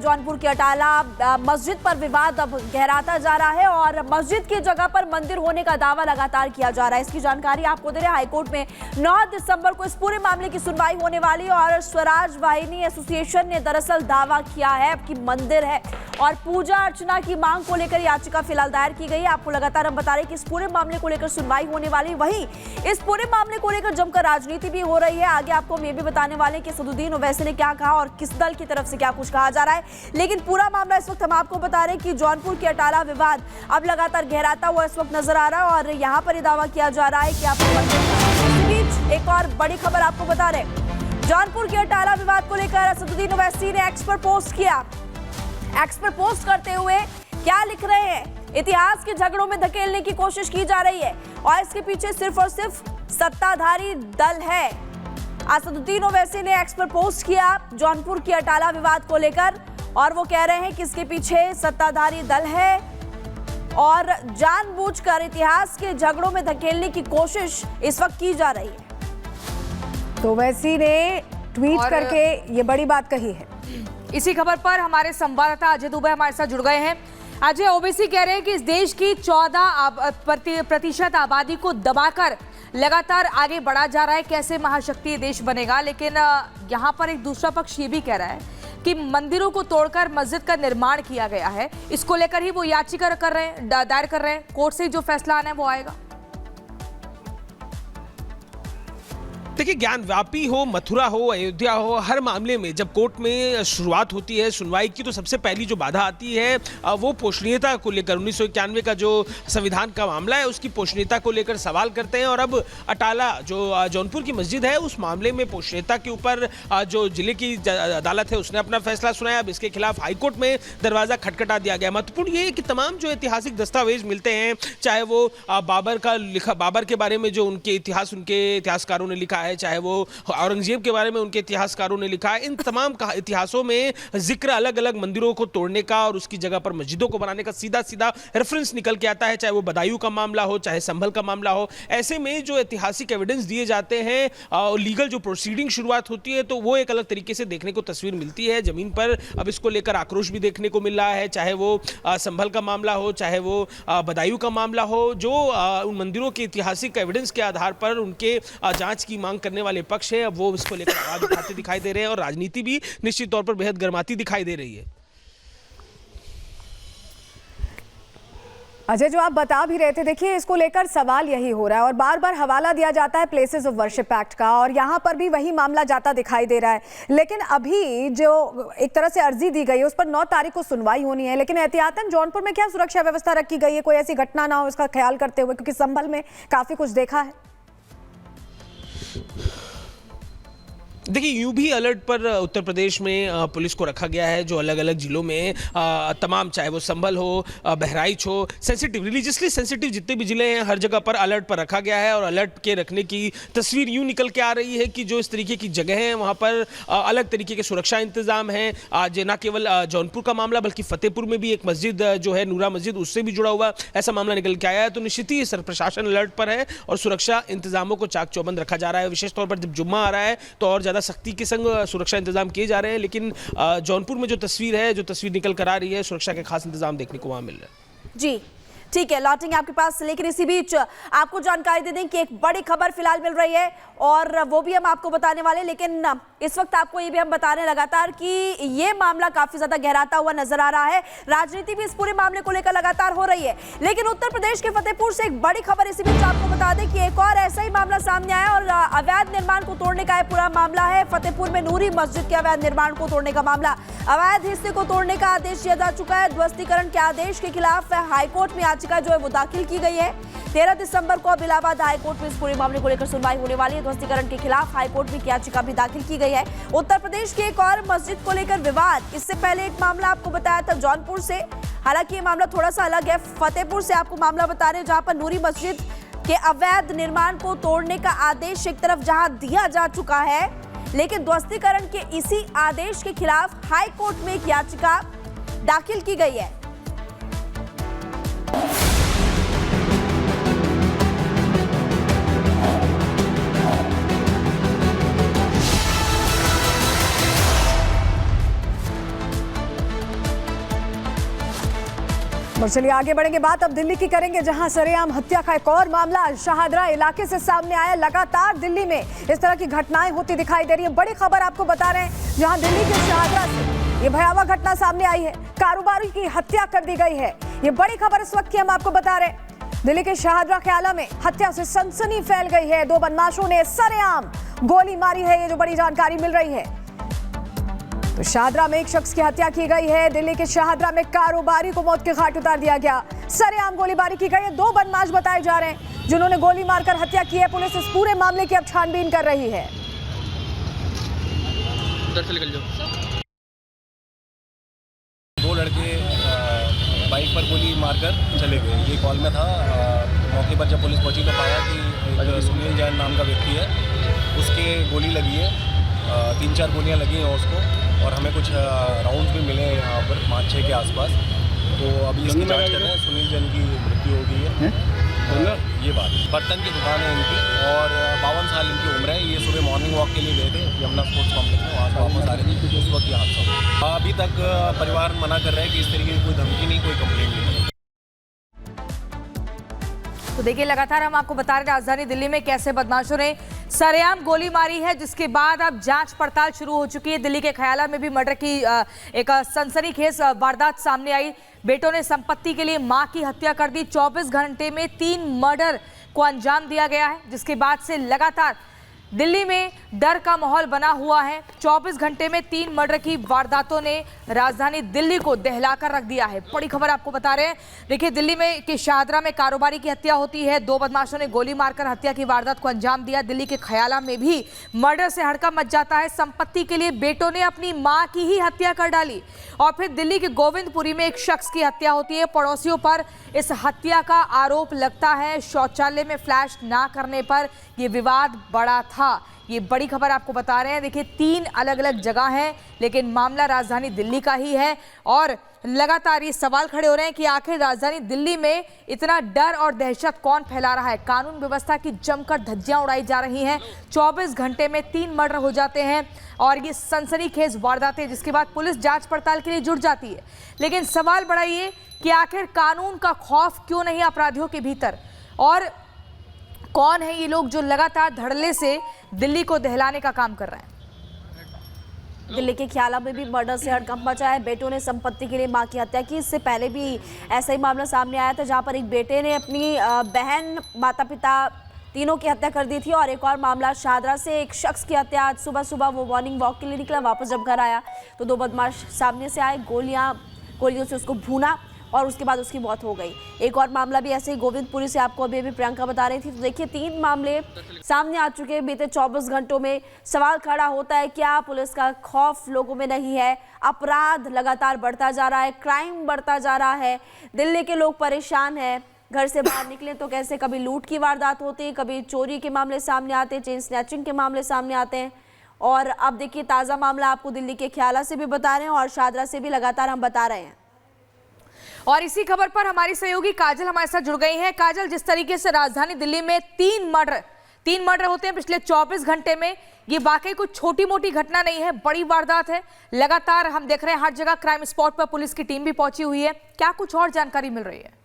जौनपुर के अटाला मस्जिद पर विवाद अब गहराता जा रहा है और मस्जिद की जगह पर मंदिर होने का दावा लगातार किया जा रहा है। इसकी जानकारी आपको दे रहे हैं, हाईकोर्ट में 9 दिसंबर को इस पूरे मामले की सुनवाई होने वाली है और स्वराज वाहिनी एसोसिएशन ने दरअसल दावा किया है कि मंदिर है और पूजा अर्चना की मांग को लेकर याचिका फिलहाल दायर की गई है। आपको लगातार हम बता रहे हैं कि इस पूरे मामले को लेकर सुनवाई होने वाली, वहीं इस पूरे मामले को लेकर जमकर राजनीति भी हो रही है। आगे आपको हम ये भी बताने वाले हैं कि असदुद्दीन ओवैसी ने क्या कहा और किस दल की तरफ से क्या कुछ कहा जा रहा है। लेकिन पूरा मामला इस वक्त हम आपको बता रहे हैं कि जौनपुर के अटाला विवाद अब लगातार गहराता हुआ इस वक्त नजर आ रहा है और यहाँ पर दावा किया जा रहा है कि आपको इस बीच एक और बड़ी खबर आपको बता रहे हैं, जौनपुर के अटाला विवाद को लेकर असदुद्दीन ओवैसी ने एक्स पर पोस्ट किया। एक्स पर पोस्ट करते हुए क्या लिख रहे हैं, इतिहास के झगड़ों में धकेलने की कोशिश की जा रही है और इसके पीछे सिर्फ और सिर्फ सत्ताधारी दल है। असदुद्दीन ओवैसी ने एक्स पर पोस्ट किया जौनपुर के अटाला विवाद को लेकर और वो कह रहे हैं कि इसके पीछे सत्ताधारी दल है और जानबूझकर इतिहास के झगड़ों में धकेलने की कोशिश इस वक्त की जा रही है। तो ओवैसी ने ट्वीट करके ये बड़ी बात कही है। इसी खबर पर हमारे संवाददाता अजय दुबे हमारे साथ जुड़ गए हैं। अजय, ओवैसी कह रहे हैं कि इस देश की 14% आबादी को दबाकर लगातार आगे बढ़ा जा रहा है, कैसे महाशक्ति देश बनेगा। लेकिन यहाँ पर एक दूसरा पक्ष ये भी कह रहा है कि मंदिरों को तोड़कर मस्जिद का निर्माण किया गया है, इसको लेकर ही वो याचिका दायर कर रहे हैं। कोर्ट से जो फैसला आना है वो आएगा। देखिए, ज्ञानव्यापी हो, मथुरा हो, अयोध्या हो, हर मामले में जब कोर्ट में शुरुआत होती है सुनवाई की तो सबसे पहली जो बाधा आती है वो पोषणीयता को लेकर 1991 का जो संविधान का मामला है उसकी पोषणीयता को लेकर सवाल करते हैं। और अब अटाला जो जौनपुर की मस्जिद है उस मामले में पोषणीयता के ऊपर जो जिले की अदालत है उसने अपना फैसला सुनाया। अब इसके खिलाफ हाईकोर्ट में दरवाजा खटखटा दिया गया। महत्वपूर्ण ये कि तमाम जो ऐतिहासिक दस्तावेज मिलते हैं, चाहे वो बाबर के बारे में जो उनके इतिहासकारों ने लिखा है, चाहे वो औरंगजेब के बारे में उनके इतिहासकारों ने लिखा है, इन तमाम इतिहासों में जिक्र अलग अलग मंदिरों को तोड़ने का और उसकी जगह पर मस्जिदों को बनाने का सीधा सीधा रेफरेंस निकल के आता है, चाहे वो बदायूं का मामला हो, चाहे संभल का मामला हो। ऐसे में जो ऐतिहासिक एविडेंस दिए जाते हैं, लीगल जो प्रोसीडिंग शुरुआत होती है तो वो एक अलग तरीके से देखने को तस्वीर मिलती है जमीन पर। अब इसको लेकर आक्रोश भी देखने को मिल रहा है, चाहे वो संभल का मामला हो, चाहे वो बदायूं का मामला हो। जो उन मंदिरों के ऐतिहासिक एविडेंस के आधार पर उनके जांच की मांग करने वाले पक्ष है, अब वो इसको लेकर आवाज उठाते दिखाई दे रहे हैं और राजनीति भी निश्चित तौर पर बेहद गर्माती दिखाई दे रही है। अजय, जो आप बता भी रहे थे, देखिए इसको लेकर सवाल यही हो रहा है और बार बार हवाला दिया जाता है प्लेसेस ऑफ वर्शिप एक्ट का और यहाँ पर भी वही मामला जाता दिखाई दे रहा है। लेकिन अभी जो एक तरह से अर्जी दी गई है उस पर 9 तारीख को सुनवाई होनी है, लेकिन एहतियातन जौनपुर में क्या सुरक्षा व्यवस्था रखी गई है, कोई ऐसी घटना ना हो इसका ख्याल करते हुए, क्योंकि संभल में काफी कुछ देखा है। देखिए, यूं भी अलर्ट पर उत्तर प्रदेश में पुलिस को रखा गया है, जो अलग अलग जिलों में तमाम, चाहे वो संभल हो, बहराइच हो, सेंसिटिव, रिलीजियसली सेंसिटिव जितने भी जिले हैं हर जगह पर अलर्ट पर रखा गया है। और अलर्ट के रखने की तस्वीर यूं निकल के आ रही है कि जो इस तरीके की जगह हैं वहाँ पर अलग तरीके के सुरक्षा इंतजाम हैं। आज न केवल जौनपुर का मामला बल्कि फतेहपुर में भी एक मस्जिद जो है नूरा मस्जिद, उससे भी जुड़ा हुआ ऐसा मामला निकल के आया है। तो निश्चित ही प्रशासन अलर्ट पर है और सुरक्षा इंतजामों को चाक चौबंद रखा जा रहा है। विशेष तौर पर जब जुम्मा आ रहा है तो और ज़्यादा सख्ती के संग सुरक्षा इंतजाम किए जा रहे हैं। लेकिन जौनपुर में जो तस्वीर निकल कर आ रही है, सुरक्षा के खास इंतजाम देखने को वहां मिल रहा है। जी ठीक है, लौटेंगे आपके पास। लेकिन इसी बीच आपको जानकारी दे दें कि एक बड़ी खबर फिलहाल मिल रही है और वो भी हम आपको बताने वाले। लेकिन इस वक्त आपको ये भी हम बता रहे हैं लगातार कि ये मामला काफी ज्यादा गहराता हुआ नजर आ रहा है। राजनीति भी इस पूरे मामले को लेकर लगातार हो रही है। लेकिन उत्तर प्रदेश के फतेहपुर से एक बड़ी खबर इसी बीच आपको बता दें कि एक और ऐसा ही मामला सामने आया और अवैध निर्माण को तोड़ने का पूरा मामला है। फतेहपुर में नूरी मस्जिद के अवैध निर्माण को तोड़ने का मामला, अवैध हिस्से को तोड़ने का आदेश दिया जा चुका है। ध्वस्तीकरण के आदेश के खिलाफ हाईकोर्ट में याचिका जो है वो दाखिल की गई है। 13 दिसंबर को अब इलाहाबाद हाईकोर्ट में इस पूरे मामले को लेकर सुनवाई होने वाली है। ध्वस्तीकरण के खिलाफ हाईकोर्ट में याचिका भी दाखिल की गई है। उत्तर प्रदेश की एक और मस्जिद को लेकर विवाद, इससे पहले एक मामला आपको बताया था जौनपुर से, हालांकि ये मामला थोड़ा सा अलग है। फतेहपुर से आपको मामला बता रहे हैं जहां पर नूरी मस्जिद के अवैध निर्माण को तोड़ने का आदेश एक तरफ जहां दिया जा चुका है, लेकिन ध्वस्तीकरण के इसी आदेश के खिलाफ हाईकोर्ट में एक याचिका दाखिल की गई है। और चलिए आगे बढ़ेंगे, बात अब दिल्ली की करेंगे, जहां सरेआम हत्या का एक और मामला शाहदरा इलाके से सामने आया। लगातार दिल्ली में इस तरह की घटनाएं होती दिखाई दे रही है। बड़ी खबर आपको बता रहे हैं, जहां दिल्ली के शाहदरा से ये भयावह घटना सामने आई है, कारोबारी की हत्या कर दी गई है। ये बड़ी खबर इस वक्त की हम आपको बता रहे हैं। दिल्ली के शाहदरा ख्याला में हत्या से सनसनी फैल गई है। 2 बदमाशों ने सरेआम गोली मारी है, ये जो बड़ी जानकारी मिल रही है। तो शाहदरा में एक शख्स की हत्या की गई है। दिल्ली के शाहदरा में कारोबारी को मौत के घाट उतार दिया गया। सरेआम गोलीबारी की गई है। 2 बदमाश बताए जा रहे हैं जिन्होंने गोली मारकर हत्या की है। पुलिस इस पूरे मामले की अब छानबीन कर रही है। उधर से निकल जाओ। 2 लड़के बाइक पर गोली मारकर चले गए। ये कॉल में था। मौके पर जब पुलिस पहुंची तो पाया कि एक सुनील जैन नाम का व्यक्ति है, उसके गोली लगी है। 3-4 गोलियां लगी हैं उसको, और हमें कुछ राउंड्स भी मिले यहाँ पर 5-6 के आसपास। तो अभी इसकी जांच कर रहे हैं। सुनील जैन की मृत्यु हो गई है। ये बात बर्तन की दुकान है इनकी, और 52 साल इनकी उम्र है। ये सुबह मॉर्निंग वॉक के लिए गए थे यमुना स्पोर्ट्स कॉम्प्लेक्स में, वहाँ से वापस आ रहे थे, उस वक्त ये हादसा हुआ। अभी तक परिवार मना कर रहे हैं कि इस तरीके की कोई धमकी नहीं, कोई कंप्लेंट नहीं। तो देखिए, लगातार हम आपको बता रहे हैं राजधानी दिल्ली में कैसे बदमाशों ने सरेआम गोली मारी है, जिसके बाद अब जांच पड़ताल शुरू हो चुकी है। दिल्ली के ख्याला में भी मर्डर की एक सनसनीखेज वारदात सामने आई। बेटों ने संपत्ति के लिए मां की हत्या कर दी। 24 घंटे में 3 मर्डर को अंजाम दिया गया है, जिसके बाद से लगातार दिल्ली में डर का माहौल बना हुआ है। 24 घंटे में 3 मर्डर की वारदातों ने राजधानी दिल्ली को दहलाकर रख दिया है। बड़ी खबर आपको बता रहे हैं। देखिए, दिल्ली में के शाहदरा में कारोबारी की हत्या होती है। 2 बदमाशों ने गोली मारकर हत्या की वारदात को अंजाम दिया। दिल्ली के ख्याला में भी मर्डर से हड़कंप मच जाता है। संपत्ति के लिए बेटों ने अपनी मां की ही हत्या कर डाली। और फिर दिल्ली के गोविंदपुरी में एक शख्स की हत्या होती है। पड़ोसियों पर इस हत्या का आरोप लगता है। शौचालय में फ्लैश ना करने पर यह विवाद बढ़ा था। ये बड़ी खबर आपको बता रहे हैं। देखिए, 3 अलग अलग जगह हैं, लेकिन मामला राजधानी दिल्ली का ही है। और लगातार ये सवाल खड़े हो रहे हैं कि आखिर राजधानी दिल्ली में इतना डर और दहशत कौन फैला रहा है। कानून व्यवस्था की जमकर धज्जियां उड़ाई जा रही हैं। 24 घंटे में 3 मर्डर हो जाते हैं, और ये सनसनीखेज वारदातें, जिसके बाद पुलिस जांच पड़ताल के लिए जुट जाती है। लेकिन सवाल बड़ा ये कि आखिर कानून का खौफ क्यों नहीं अपराधियों के भीतर, और कौन है ये लोग जो लगातार धड़ल्ले से दिल्ली को दहलाने का काम कर रहे हैं। दिल्ली के ख्याला में भी मर्डर से हड़कंप मचा है। बेटों ने संपत्ति के लिए मां की हत्या की। इससे पहले भी ऐसा ही मामला सामने आया था, जहां पर एक बेटे ने अपनी बहन, माता पिता तीनों की हत्या कर दी थी। और एक और मामला शाहदरा से एक शख्स की हत्या। आज सुबह वो मॉर्निंग वॉक के लिए निकला, वापस जब घर आया तो 2 बदमाश सामने से आए, गोलियों से उसको भूना, और उसके बाद उसकी मौत हो गई। एक और मामला भी ऐसे ही गोविंदपुरी से आपको अभी प्रियंका बता रही थी। तो देखिए, 3 मामले सामने आ चुके हैं बीते 24 घंटों में। सवाल खड़ा होता है, क्या पुलिस का खौफ लोगों में नहीं है? अपराध लगातार बढ़ता जा रहा है, क्राइम बढ़ता जा रहा है। दिल्ली के लोग परेशान हैं। घर से बाहर निकले तो कैसे कभी लूट की वारदात होती है, कभी चोरी के मामले सामने आते हैं, चेन स्नैचिंग के मामले सामने आते हैं। और अब देखिए, ताज़ा मामला आपको दिल्ली के ख्याला से भी बता रहे हैं, और शाहदरा से भी लगातार हम बता रहे हैं। और इसी खबर पर हमारी सहयोगी काजल हमारे साथ जुड़ गई हैं। काजल, जिस तरीके से राजधानी दिल्ली में 3 मर्डर होते हैं पिछले 24 घंटे में, ये वाकई कुछ छोटी मोटी घटना नहीं है, बड़ी वारदात है। लगातार हम देख रहे हैं हर जगह क्राइम स्पॉट पर पुलिस की टीम भी पहुंची हुई है। क्या कुछ और जानकारी मिल रही है?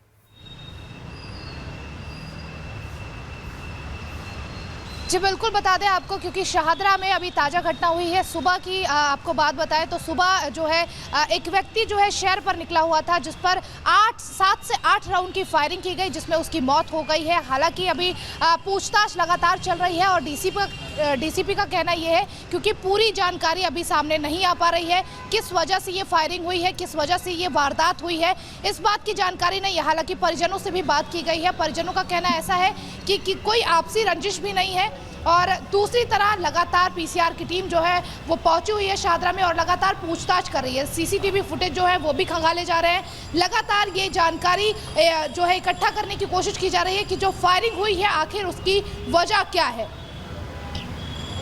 जी बिल्कुल बता दें आपको, क्योंकि शाहदरा में अभी ताज़ा घटना हुई है। सुबह की आपको बात बताएं तो सुबह जो है एक व्यक्ति जो है शहर पर निकला हुआ था, जिस पर 7 से 8 राउंड की फायरिंग की गई, जिसमें उसकी मौत हो गई है। हालांकि अभी पूछताछ लगातार चल रही है, और डीसीपी का कहना यह है, क्योंकि पूरी जानकारी अभी सामने नहीं आ पा रही है, किस वजह से ये फायरिंग हुई है, किस वजह से ये वारदात हुई है, इस बात की जानकारी नहीं है। हालांकि परिजनों से भी बात की गई है। परिजनों का कहना ऐसा है कि कोई आपसी रंजिश भी नहीं है। और दूसरी तरह लगातार पीसीआर की टीम जो है वो पहुंची हुई है शाहदरा में, और लगातार पूछताछ कर रही है। सीसीटीवी फुटेज जो है वो भी खंगाले जा रहे हैं। लगातार ये जानकारी जो है इकट्ठा करने की कोशिश की जा रही है कि जो फायरिंग हुई है आखिर उसकी वजह क्या है।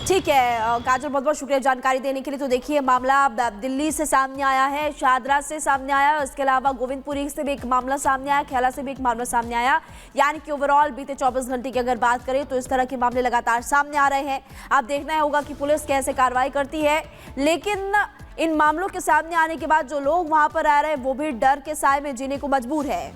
ठीक है काजल, बहुत बहुत शुक्रिया जानकारी देने के लिए। तो देखिए, मामला दिल्ली से सामने आया है, शाहदरा से सामने आया, इसके अलावा गोविंदपुरी से भी एक मामला सामने आया, ख्याला से भी एक मामला सामने आया। यानी कि ओवरऑल बीते 24 घंटे की अगर बात करें तो इस तरह के मामले लगातार सामने आ रहे हैं। अब देखना होगा कि पुलिस कैसे कार्रवाई करती है। लेकिन इन मामलों के सामने आने के बाद जो लोग वहां पर रह रहे हैं वो भी डर के साए में जीने को मजबूर है।